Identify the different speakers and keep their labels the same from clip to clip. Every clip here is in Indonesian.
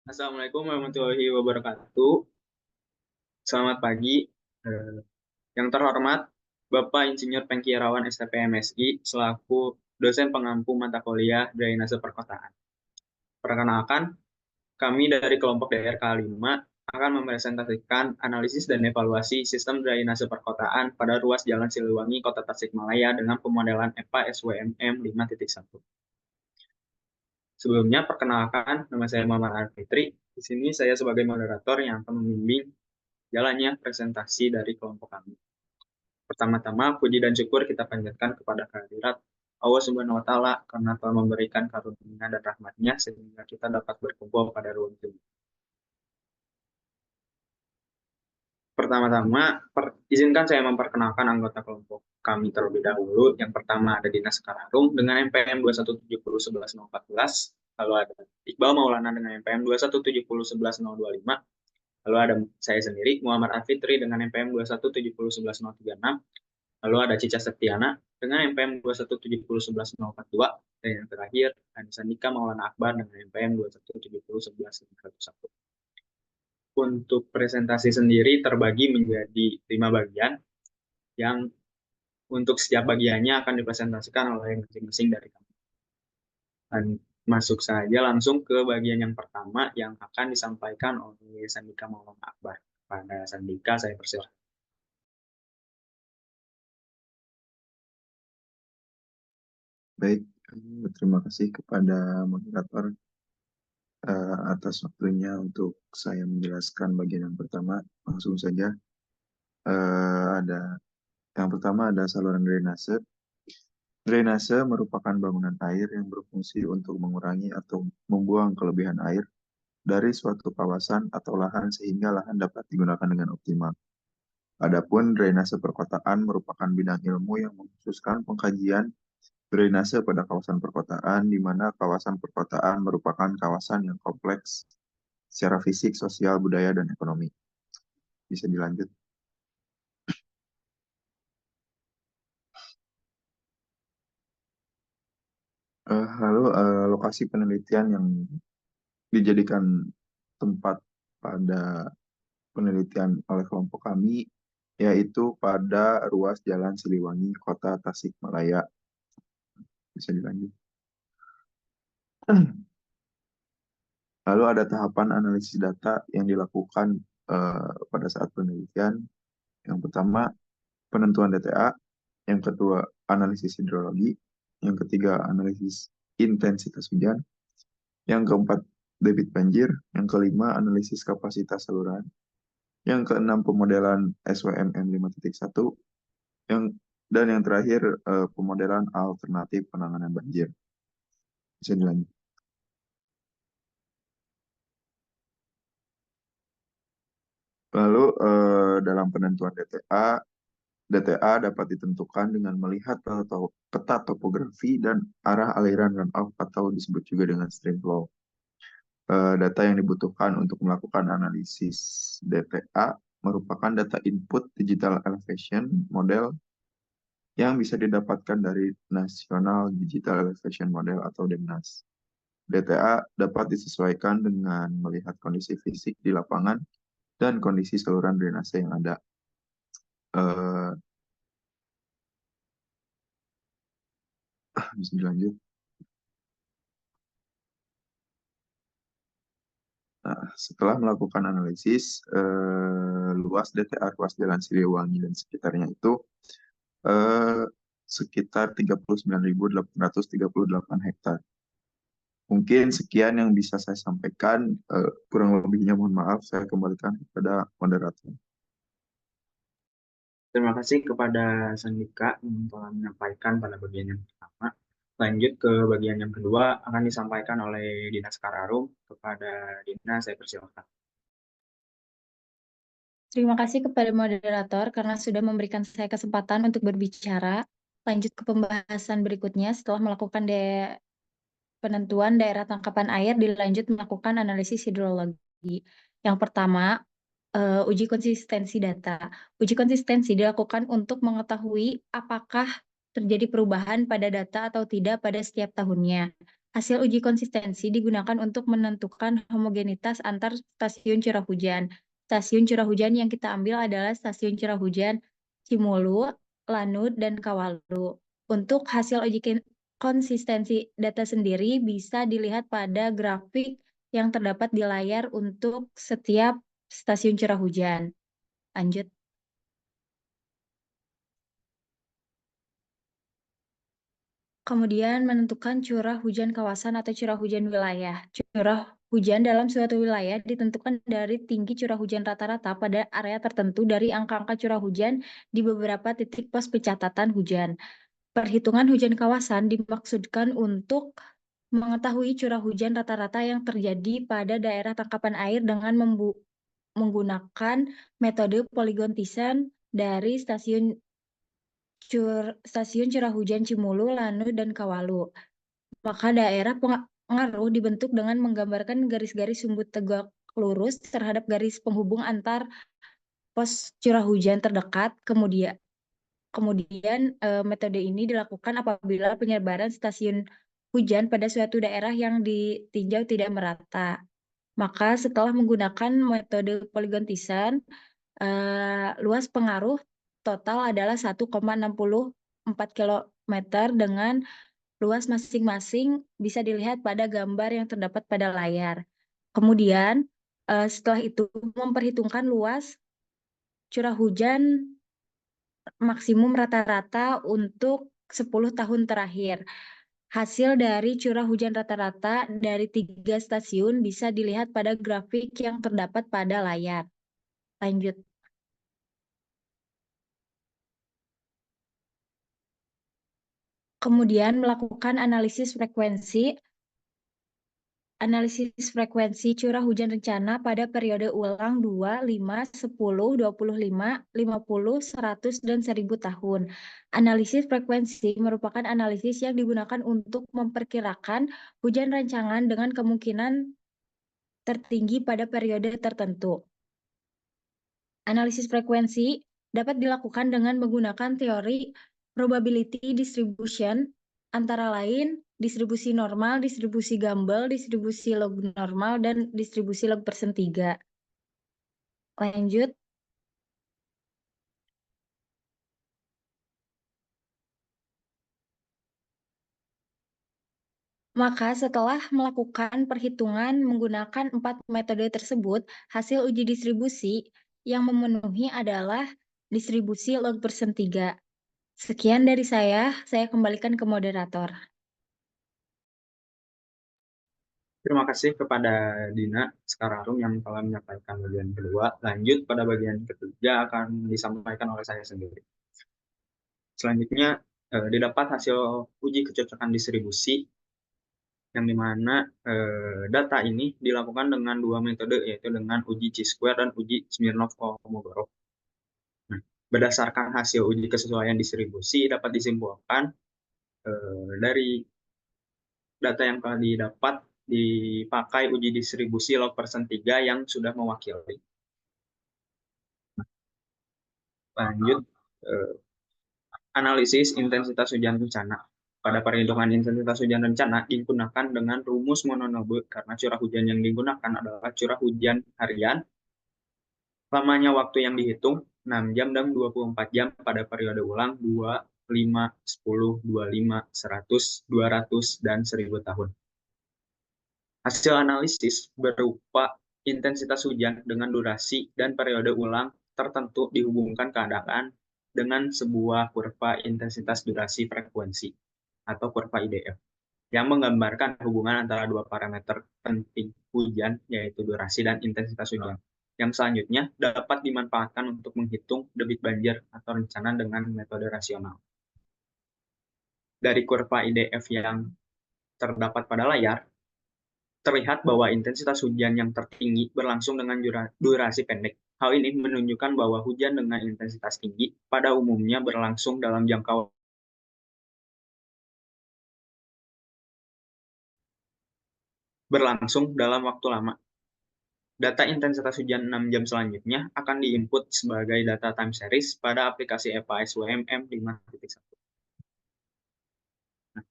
Speaker 1: Assalamualaikum warahmatullahi wabarakatuh. Selamat pagi. Eh, yang terhormat, Bapak Insinyur Pengki Irawan STP MSI selaku dosen pengampu mata kuliah Drainase Perkotaan. Perkenalkan, kami dari kelompok DRK 5 akan mempresentasikan analisis dan evaluasi sistem drainase perkotaan pada ruas Jalan Siliwangi, Kota Tasikmalaya dengan pemodelan EPA SWMM 5.1. Sebelumnya, perkenalkan, nama saya Muhammad Arfitri. Di sini saya sebagai moderator yang akan membimbing jalannya presentasi dari kelompok kami. Pertama-tama, puji dan syukur kita panjatkan kepada kehadirat Allah Subhanahu wa Ta'ala karena telah memberikan karunia dan rahmatnya sehingga kita dapat berkumpul pada ruang ini. Pertama-tama, izinkan saya memperkenalkan anggota kelompok kami terlebih dahulu. Yang pertama ada Dinas Kararum dengan NPM 217011014, lalu ada Iqbal Maulana dengan NPM 217011025, lalu ada saya sendiri Muhammad Afitri dengan NPM 217011036, lalu ada Cica Septiana dengan NPM 217011042, dan yang terakhir Anissa Nika Maulana Akbar dengan NPM 217011101. Untuk presentasi sendiri terbagi menjadi 5 bagian yang untuk setiap bagiannya akan dipresentasikan oleh masing-masing dari kami. Dan masuk saja langsung ke bagian yang pertama yang akan disampaikan oleh Sandika Maulana Akbar. Pada Sandika saya persilahkan.
Speaker 2: Baik, terima kasih kepada moderator atas waktunya untuk saya menjelaskan bagian yang pertama. Langsung saja, ada yang pertama ada saluran drainase. Drainase merupakan bangunan air yang berfungsi untuk mengurangi atau membuang kelebihan air dari suatu kawasan atau lahan sehingga lahan dapat digunakan dengan optimal. Adapun drainase perkotaan merupakan bidang ilmu yang mengkhususkan pengkajian drainase pada kawasan perkotaan, di mana kawasan perkotaan merupakan kawasan yang kompleks secara fisik, sosial, budaya, dan ekonomi. Bisa dilanjut. Lalu lokasi penelitian yang dijadikan tempat pada penelitian oleh kelompok kami yaitu pada ruas Jalan Siliwangi, Kota Tasikmalaya. Bisa dilanjut. Lalu ada tahapan analisis data yang dilakukan pada saat penelitian. Yang pertama, penentuan DTA. Yang kedua, analisis hidrologi. Yang ketiga, analisis intensitas hujan. Yang keempat, debit banjir. Yang kelima, analisis kapasitas saluran. Yang keenam, pemodelan SWMM 5.1. Dan yang terakhir, pemodelan alternatif penanganan banjir. Bisa dilanjut. Lalu dalam penentuan DTA dapat ditentukan dengan melihat peta topografi dan arah aliran runoff atau disebut juga dengan stream flow. Data yang dibutuhkan untuk melakukan analisis DTA merupakan data input digital elevation model yang bisa didapatkan dari National Digital Elevation Model atau DEMNAS. DTA dapat disesuaikan dengan melihat kondisi fisik di lapangan dan kondisi saluran drainase yang ada. Bisa dilanjut. Nah, setelah melakukan analisis luas DTA ruas Jalan Siliwangi dan sekitarnya itu sekitar 39.838 hektar. Mungkin sekian yang bisa saya sampaikan, kurang lebihnya mohon maaf, saya kembalikan kepada moderator.
Speaker 1: Terima kasih kepada Sandika yang telah menyampaikan pada bagian yang pertama. Lanjut ke bagian yang kedua akan disampaikan oleh Dinas Kararum. Kepada Dinas saya persilakan.
Speaker 3: Terima kasih kepada moderator karena sudah memberikan saya kesempatan untuk berbicara. Lanjut ke pembahasan berikutnya setelah melakukan penentuan daerah tangkapan air, dilanjut melakukan analisis hidrologi. Yang pertama, uji konsistensi data. Uji konsistensi dilakukan untuk mengetahui apakah terjadi perubahan pada data atau tidak pada setiap tahunnya. Hasil uji konsistensi digunakan untuk menentukan homogenitas antar stasiun curah hujan. Stasiun curah hujan yang kita ambil adalah stasiun curah hujan Cimulu, Lanut, dan Kawalu. Untuk hasil uji konsistensi data sendiri bisa dilihat pada grafik yang terdapat di layar untuk setiap stasiun curah hujan. Lanjut. Kemudian menentukan curah hujan kawasan atau curah hujan wilayah. Curah hujan dalam suatu wilayah ditentukan dari tinggi curah hujan rata-rata pada area tertentu dari angka-angka curah hujan di beberapa titik pos pencatatan hujan. Perhitungan hujan kawasan dimaksudkan untuk mengetahui curah hujan rata-rata yang terjadi pada daerah tangkapan air dengan menggunakan metode Polygon Thiessen dari stasiun curah hujan Cimulu, Lanut, dan Kawalu. Maka daerah pengaruh dibentuk dengan menggambarkan garis-garis sumbu tegak lurus terhadap garis penghubung antar pos curah hujan terdekat. Kemudian metode ini dilakukan apabila penyebaran stasiun hujan pada suatu daerah yang ditinjau tidak merata. Maka setelah menggunakan metode Polygon Thiessen, luas pengaruh total adalah 1,64 km dengan luas masing-masing bisa dilihat pada gambar yang terdapat pada layar. Kemudian setelah itu memperhitungkan luas curah hujan maksimum rata-rata untuk 10 tahun terakhir. Hasil dari curah hujan rata-rata dari 3 stasiun bisa dilihat pada grafik yang terdapat pada layar. Lanjut. Kemudian melakukan analisis frekuensi curah hujan rencana pada periode ulang 2, 5, 10, 25, 50, 100, dan 1000 tahun. Analisis frekuensi merupakan analisis yang digunakan untuk memperkirakan hujan rancangan dengan kemungkinan tertinggi pada periode tertentu. Analisis frekuensi dapat dilakukan dengan menggunakan teori probability distribution, antara lain distribusi normal, distribusi Gumbel, distribusi log normal, dan distribusi log persen 3. Lanjut. Maka setelah melakukan perhitungan menggunakan 4 metode tersebut, hasil uji distribusi yang memenuhi adalah distribusi log persen 3. Sekian dari saya kembalikan ke moderator.
Speaker 1: Terima kasih kepada Dina Sekararung yang telah menyampaikan bagian kedua. Lanjut pada bagian ketiga akan disampaikan oleh saya sendiri. Selanjutnya, didapat hasil uji kecocokan distribusi, yang dimana data ini dilakukan dengan 2 metode, yaitu dengan uji chi-square dan uji Smirnov-Kolmogorov. Nah, berdasarkan hasil uji kesesuaian distribusi, dapat disimpulkan dari data yang telah didapat dipakai uji distribusi log persen 3 yang sudah mewakili. Lanjut, analisis intensitas hujan rencana. Pada perhitungan intensitas hujan rencana digunakan dengan rumus mononobe karena curah hujan yang digunakan adalah curah hujan harian. Lamanya waktu yang dihitung 6 jam dan 24 jam pada periode ulang 2, 5, 10, 25, 100, 200, dan 1000 tahun. Hasil analisis berupa intensitas hujan dengan durasi dan periode ulang tertentu dihubungkan keadaan dengan sebuah kurva intensitas durasi frekuensi atau kurva IDF yang menggambarkan hubungan antara dua parameter penting hujan, yaitu durasi dan intensitas hujan, yang selanjutnya dapat dimanfaatkan untuk menghitung debit banjir atau rencana dengan metode rasional. Dari kurva IDF yang terdapat pada layar, terlihat bahwa intensitas hujan yang tertinggi berlangsung dengan durasi pendek. Hal ini menunjukkan bahwa hujan dengan intensitas tinggi pada umumnya berlangsung dalam jangka waktu lama. Data intensitas hujan 6 jam selanjutnya akan diinput sebagai data time series pada aplikasi EPA SWMM 5.1. Nah,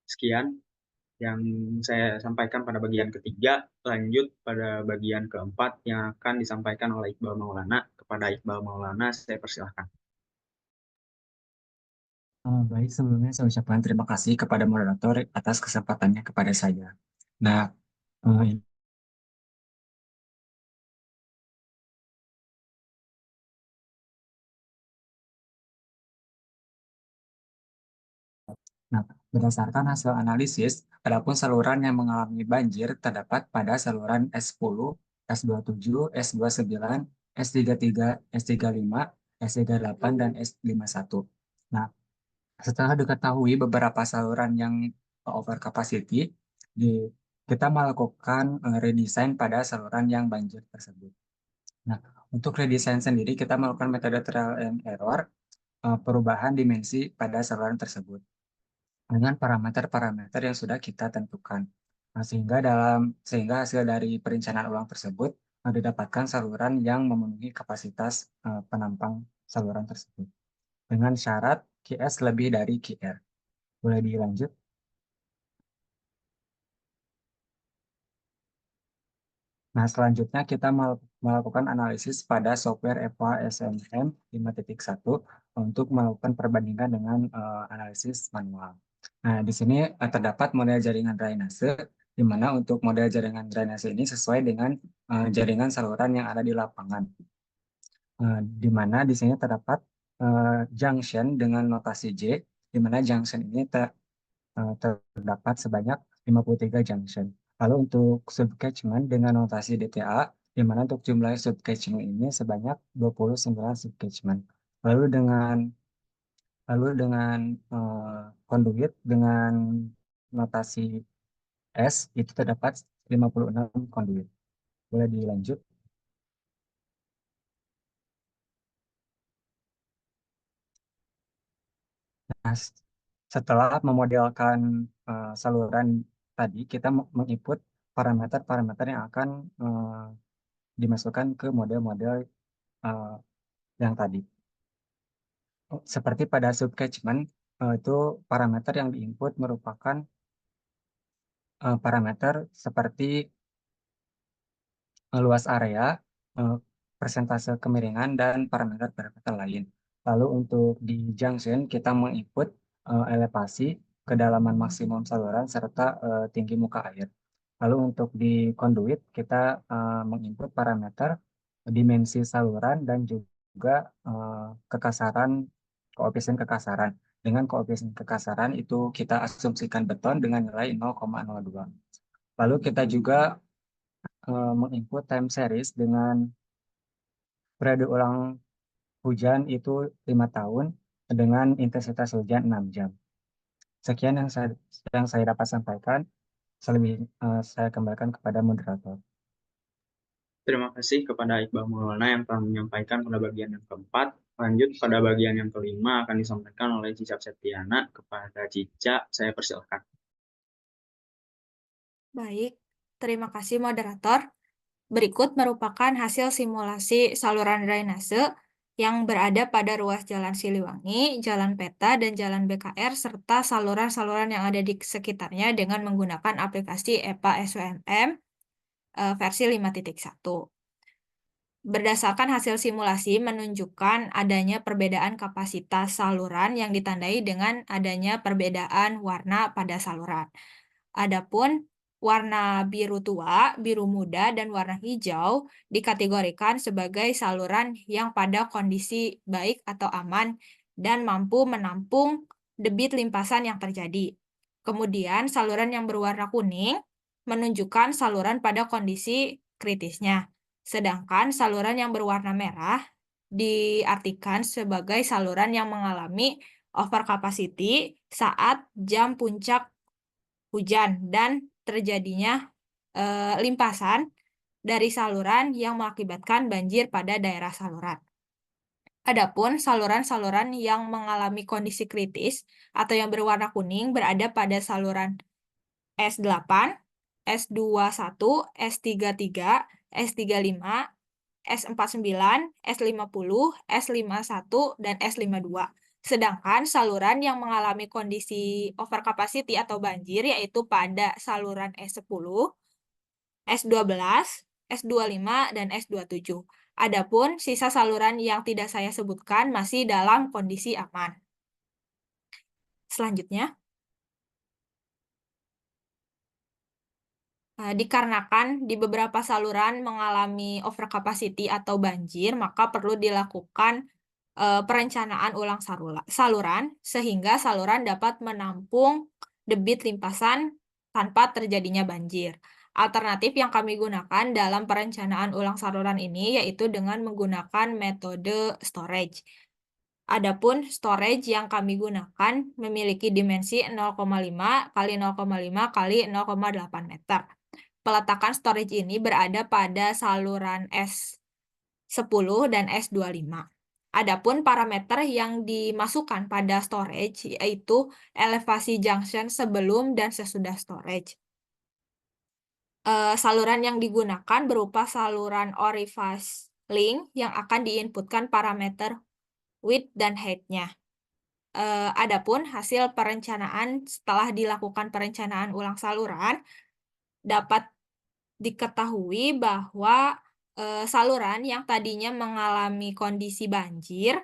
Speaker 1: sekian yang saya sampaikan pada bagian ketiga. Lanjut pada bagian keempat yang akan disampaikan oleh Iqbal Maulana. Kepada Iqbal Maulana, saya persilahkan.
Speaker 4: Baik, sebelumnya saya ucapkan terima kasih kepada moderator atas kesempatannya kepada saya. Nah, eh, Nah, berdasarkan hasil analisis, adapun saluran yang mengalami banjir terdapat pada saluran S10, S27, S29, S33, S35, S38, dan S51. Nah, setelah diketahui beberapa saluran yang over capacity, kita melakukan redesign pada saluran yang banjir tersebut. Nah, untuk redesign sendiri, kita melakukan metode trial and error, perubahan dimensi pada saluran tersebut dengan parameter-parameter yang sudah kita tentukan. Nah, sehingga hasil dari perencanaan ulang tersebut didapatkan saluran yang memenuhi kapasitas penampang saluran tersebut dengan syarat QS lebih dari QR. Boleh dilanjut? Nah, selanjutnya kita melakukan analisis pada software EVA SNM 5.1 untuk melakukan perbandingan dengan analisis manual. Nah, di sini terdapat model jaringan drainase, di mana untuk model jaringan drainase ini sesuai dengan jaringan saluran yang ada di lapangan. Di mana di sini terdapat junction dengan notasi J, di mana junction ini terdapat sebanyak 53 junction. Lalu untuk subcatchment dengan notasi DTA, di mana untuk jumlah subcatchment ini sebanyak 29 subcatchment. Lalu dengan conduit dengan notasi S itu terdapat 56 conduit. Boleh dilanjut? Nah, setelah memodelkan saluran tadi, kita menginput parameter-parameter yang akan dimasukkan ke model-model yang tadi. Seperti pada subcatchment, itu parameter yang diinput merupakan parameter seperti luas area, persentase kemiringan, dan parameter-parameter lain. Lalu untuk di junction, kita menginput elevasi, kedalaman maksimum saluran, serta tinggi muka air. Lalu untuk di conduit, kita menginput parameter dimensi saluran dan juga kekasaran, koefisien kekasaran. Dengan koefisien kekasaran itu kita asumsikan beton dengan nilai 0,02. Lalu kita juga menginput time series dengan periode ulang hujan itu 5 tahun dengan intensitas hujan 6 jam. Sekian yang saya dapat sampaikan. Saya kembalikan kepada moderator.
Speaker 1: Terima kasih kepada Iqbal Maulana yang telah menyampaikan pada bagian yang keempat. Lanjut pada bagian yang kelima akan disampaikan oleh Cica Septiana. Kepada Cica, saya persilahkan.
Speaker 5: Baik, terima kasih moderator. Berikut merupakan hasil simulasi saluran drainase yang berada pada ruas Jalan Siliwangi, Jalan Peta, dan Jalan BKR, serta saluran-saluran yang ada di sekitarnya dengan menggunakan aplikasi EPA SWMM versi 5.1. Berdasarkan hasil simulasi menunjukkan adanya perbedaan kapasitas saluran yang ditandai dengan adanya perbedaan warna pada saluran. Adapun warna biru tua, biru muda, dan warna hijau dikategorikan sebagai saluran yang pada kondisi baik atau aman dan mampu menampung debit limpasan yang terjadi. Kemudian saluran yang berwarna kuning menunjukkan saluran pada kondisi kritisnya. Sedangkan saluran yang berwarna merah diartikan sebagai saluran yang mengalami overcapacity saat jam puncak hujan dan terjadinya limpasan dari saluran yang mengakibatkan banjir pada daerah saluran. Adapun saluran-saluran yang mengalami kondisi kritis atau yang berwarna kuning berada pada saluran S8, S21, S33, S35, S49, S50, S51, dan S52. Sedangkan saluran yang mengalami kondisi overcapacity atau banjir yaitu pada saluran S10, S12, S25, dan S27. Adapun sisa saluran yang tidak saya sebutkan masih dalam kondisi aman. Selanjutnya, dikarenakan di beberapa saluran mengalami overcapacity atau banjir, maka perlu dilakukan perencanaan ulang saluran sehingga saluran dapat menampung debit limpasan tanpa terjadinya banjir. Alternatif yang kami gunakan dalam perencanaan ulang saluran ini yaitu dengan menggunakan metode storage. Adapun storage yang kami gunakan memiliki dimensi 0,5 kali 0,5 kali 0,8 meter. Peletakan storage ini berada pada saluran S10 dan S25. Adapun parameter yang dimasukkan pada storage yaitu elevasi junction sebelum dan sesudah storage. Saluran yang digunakan berupa saluran orifice link yang akan diinputkan parameter width dan height-nya. Adapun hasil perencanaan setelah dilakukan perencanaan ulang saluran dapat diketahui bahwa saluran yang tadinya mengalami kondisi banjir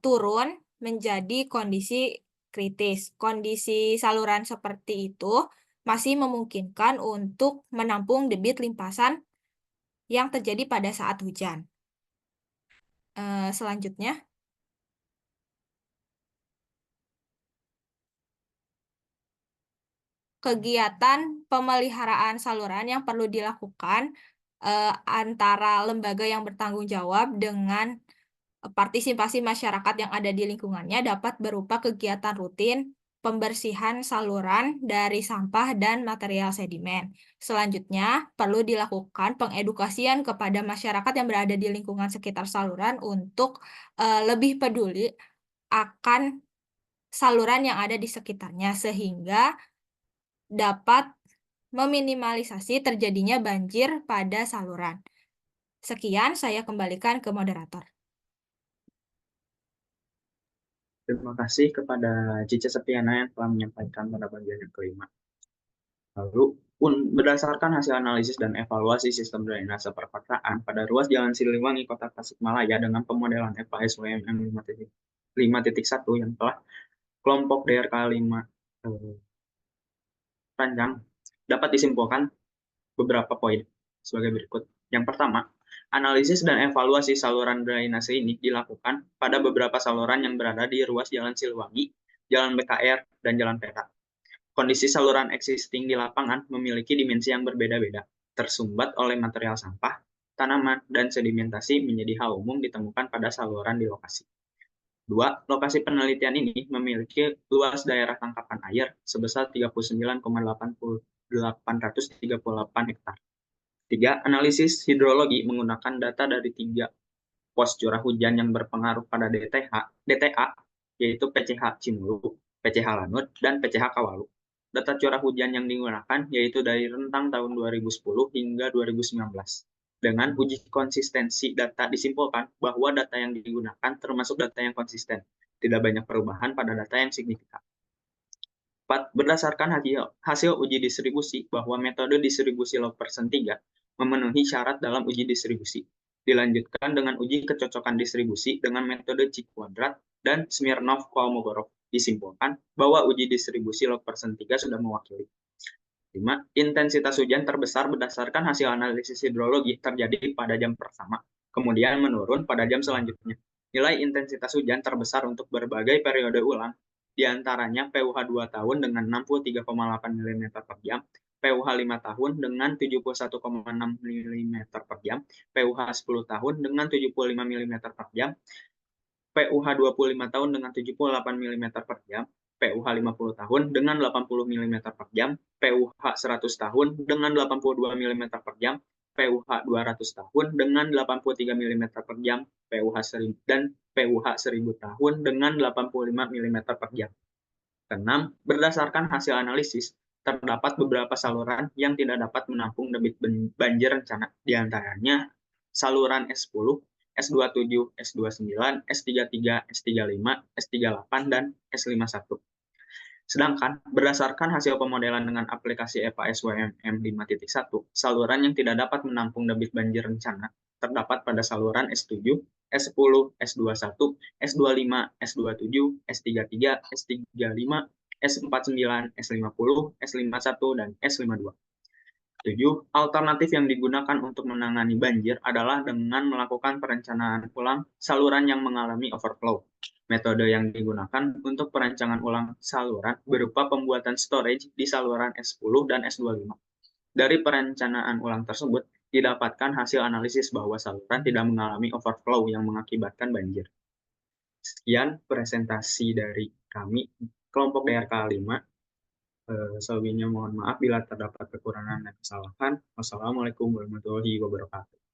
Speaker 5: turun menjadi kondisi kritis. Kondisi saluran seperti itu masih memungkinkan untuk menampung debit limpasan yang terjadi pada saat hujan. Selanjutnya, kegiatan pemeliharaan saluran yang perlu dilakukan antara lembaga yang bertanggung jawab dengan partisipasi masyarakat yang ada di lingkungannya dapat berupa kegiatan rutin pembersihan saluran dari sampah dan material sedimen. Selanjutnya, perlu dilakukan pengedukasian kepada masyarakat yang berada di lingkungan sekitar saluran untuk lebih peduli akan saluran yang ada di sekitarnya sehingga dapat meminimalisasi terjadinya banjir pada saluran. Sekian, saya kembalikan ke moderator.
Speaker 1: Terima kasih kepada Cica Septiana yang telah menyampaikan pada bagian yang kelima. Lalu, berdasarkan hasil analisis dan evaluasi sistem drainase perkotaan pada ruas Jalan Siliwangi, Kota Tasikmalaya dengan pemodelan FASWMM 5.1 yang telah kelompok DRK 5 rancang, dapat disimpulkan beberapa poin sebagai berikut. Yang pertama, analisis dan evaluasi saluran drainase ini dilakukan pada beberapa saluran yang berada di ruas Jalan Siliwangi, Jalan BKR, dan Jalan Peta. Kondisi saluran existing di lapangan memiliki dimensi yang berbeda-beda, tersumbat oleh material sampah, tanaman, dan sedimentasi menjadi hal umum ditemukan pada saluran di lokasi. 2. Lokasi penelitian ini memiliki luas daerah tangkapan air sebesar 39,838 hektar. 3. Analisis hidrologi menggunakan data dari 3 pos curah hujan yang berpengaruh pada DTA, yaitu PCH Cimulu, PCH Lanut, dan PCH Kawalu. Data curah hujan yang digunakan yaitu dari rentang tahun 2010 hingga 2019. Dengan uji konsistensi data disimpulkan bahwa data yang digunakan termasuk data yang konsisten, tidak banyak perubahan pada data yang signifikan. 4. Berdasarkan hasil uji distribusi bahwa metode distribusi log persen 3 memenuhi syarat dalam uji distribusi. Dilanjutkan dengan uji kecocokan distribusi dengan metode Cik-Kuadrat dan Smirnov-Kolmogorov. Disimpulkan bahwa uji distribusi log persen 3 sudah mewakili. 5. Intensitas hujan terbesar berdasarkan hasil analisis hidrologi terjadi pada jam pertama, kemudian menurun pada jam selanjutnya. Nilai intensitas hujan terbesar untuk berbagai periode ulang, di antaranya PUH 2 tahun dengan 63,8 mm per jam, PUH 5 tahun dengan 71,6 mm per jam, PUH 10 tahun dengan 75 mm per jam, PUH 25 tahun dengan 78 mm per jam, PUH 50 tahun dengan 80 mm per jam, PUH 100 tahun dengan 82 mm per jam, PUH 200 tahun dengan 83 mm per jam, PUH 1000 dan PUH 1000 tahun dengan 85 mm per jam. 6. Berdasarkan hasil analisis, terdapat beberapa saluran yang tidak dapat menampung debit banjir rencana, di antaranya saluran S10, S27, S29, S33, S35, S38, dan S51. Sedangkan berdasarkan hasil pemodelan dengan aplikasi EPA SWMM 5.1, saluran yang tidak dapat menampung debit banjir rencana terdapat pada saluran S7, S10, S21, S25, S27, S33, S35, S49, S50, S51, dan S52. 7. Alternatif yang digunakan untuk menangani banjir adalah dengan melakukan perencanaan ulang saluran yang mengalami overflow. Metode yang digunakan untuk perancangan ulang saluran berupa pembuatan storage di saluran S10 dan S25. Dari perencanaan ulang tersebut, didapatkan hasil analisis bahwa saluran tidak mengalami overflow yang mengakibatkan banjir. Sekian presentasi dari kami, kelompok DRK 5. Selebihnya mohon maaf bila terdapat kekurangan dan kesalahan. Wassalamualaikum warahmatullahi wabarakatuh.